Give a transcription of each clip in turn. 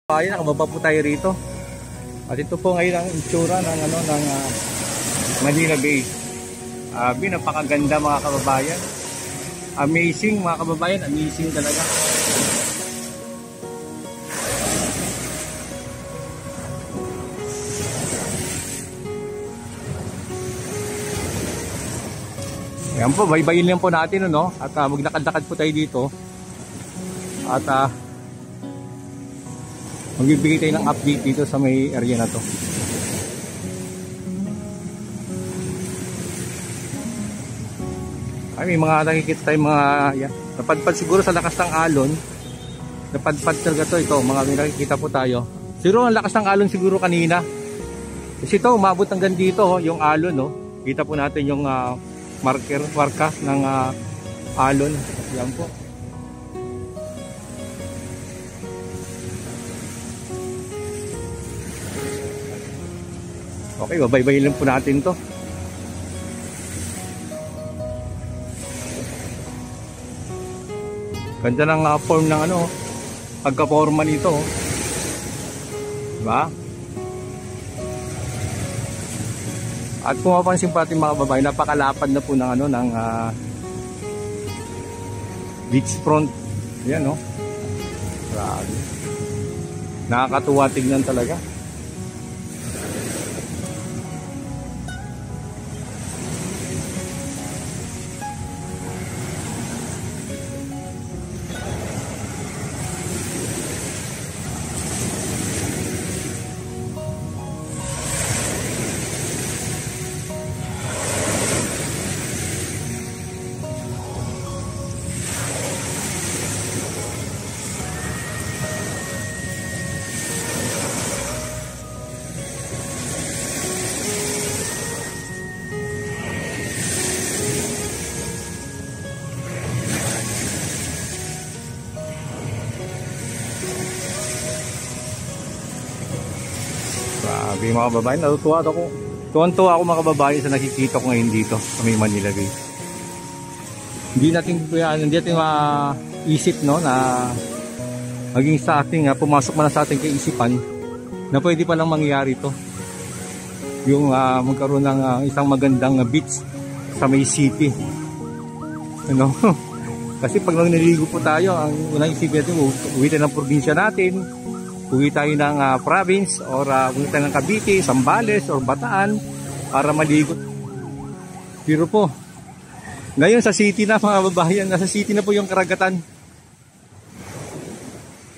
Ay, nakababa po tayo rito. At ito po ngayon ang itsura ng Manila Bay. Napakaganda mga kababayan. Amazing mga kababayan, amazing talaga. Ayan po, baybayin lang po natin at maglakad-lakad po tayo dito. At magbibigay tayo ng update dito sa may area na to. Ay, may mga nakikita tayong mga napadpad siguro sa lakas ng alon. Napadpad talaga to, ito mga may nakikita po tayo. Siguro ang lakas ng alon siguro kanina. Kasi ito umabot hanggang dito yung alon. Kita po natin yung marka ng alon. Yan po. Okay, babaybayin lang po natin to. Ganda ng form ng pagka-forma nito. Diba? At kung mapansin po natin mga babae, napakalapad na po ng beach front. Ayan Grabe. Nakakatuwa tignan talaga. Grabe mga kababayan, natutuwa ako. Tuwan-tuwa ako mga kababayan sa nakikita ko ngayon dito sa may Manila Bay. Hindi natin maisip na maging sa ating pumasok man sa ating kaisipan na pwede palang mangyari ito. Yung magkaroon ng isang magandang beach sa may city. Kasi pag naliligo po tayo, ang unang isipin natin, uwi tayo ng probinsya natin, uwi tayo ng province or uwi tayo ng Cavite, Zambales or Bataan para maligo. Pero po, ngayon sa city na mga babayan, nasa city na po yung karagatan.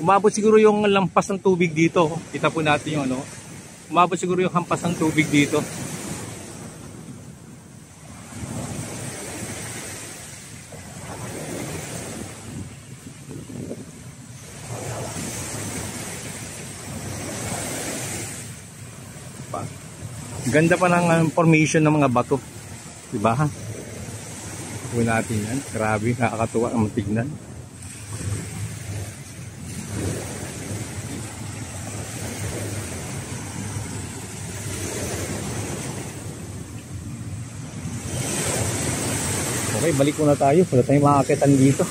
Umabot siguro yung lampas ng tubig dito. Kita po natin yung umabot siguro yung hampas ng tubig dito. Ganda pa ng formation ng mga bato. Diba? Huwag natin yan. Grabe, nakakatuwa ang tignan. Okay, balik muna tayo. Wala tayong makakakitan dito.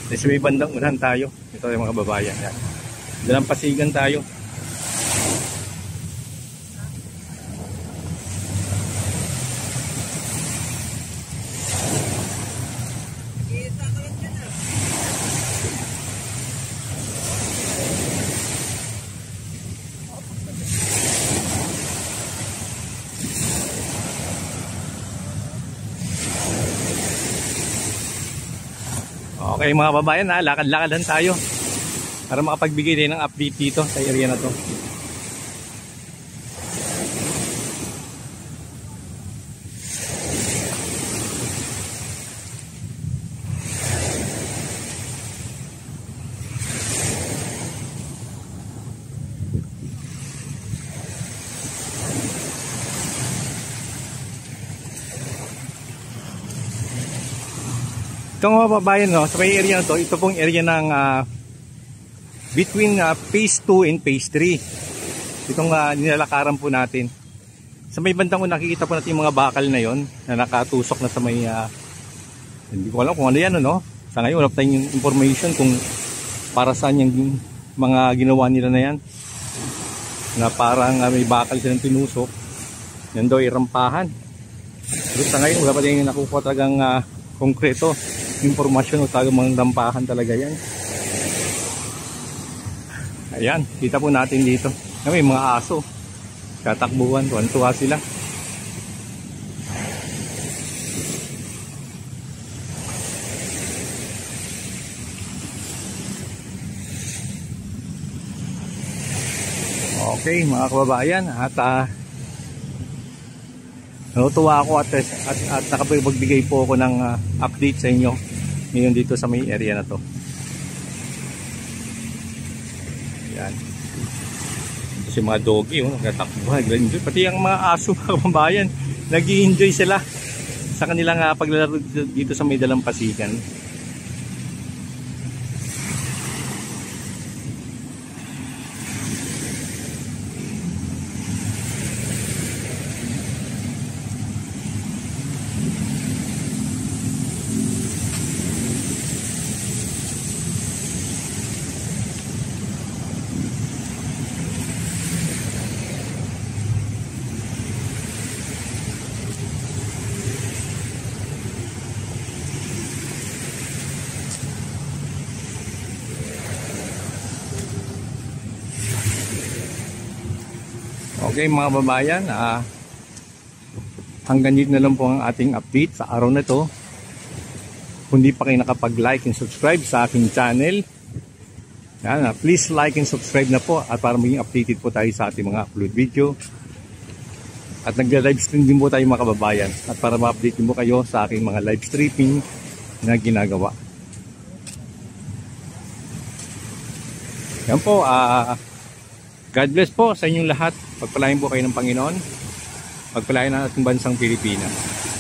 Kasi may bandang unahan tayo. Ito yung mga babayan. Yan. Dalang pasigan tayo. Okay mga babayan, lakad-lakadan tayo para makapagbigay din ng update dito sa area na to. Ito mga babayan, sa may area na to, ito pong area ng between phase 2 and phase 3. Itong nilalakaran po natin. Sa may bandang nakikita po natin yung mga bakal na yon na nakatusok na sa may hindi ko alam kung ano yan, Sa ngayon wala tayong information kung para saan yung mga ginawa nila na yan. Na parang may bakal silang tinusok. Yan daw irampahan. Pero sa ngayon, wala pa din nakukuha talagang konkreto informasyon o talagang mga rampahan talaga yan. Ayan, kita po natin dito. May mga aso. Katakbuhan, tuwan-tuwa sila. Okay mga kababayan, at natutuwa ako at nakapagbigay po ako ng update sa inyo ngayon dito sa may area na to. Yan. Ito si mga doggy, nagtatakbuhan, pati ang mga aso mga kababayan, nag-i-enjoy sila sa kanilang paglalaro dito sa may dalampasigan. Okay mga babayan, hanggang dito na lang po ang ating update sa araw na to. Kung di pa kayo nakapag-like and subscribe sa aking channel, yan, please like and subscribe na po at para maging updated po tayo sa ating mga upload video. At nagla-live stream din po tayo mga kababayan at para ma-update din po kayo sa aking mga live streaming na ginagawa. Yan po, God bless po sa inyong lahat. Pagpalain po kayo ng Panginoon. Pagpalain ang ating bansang Pilipinas.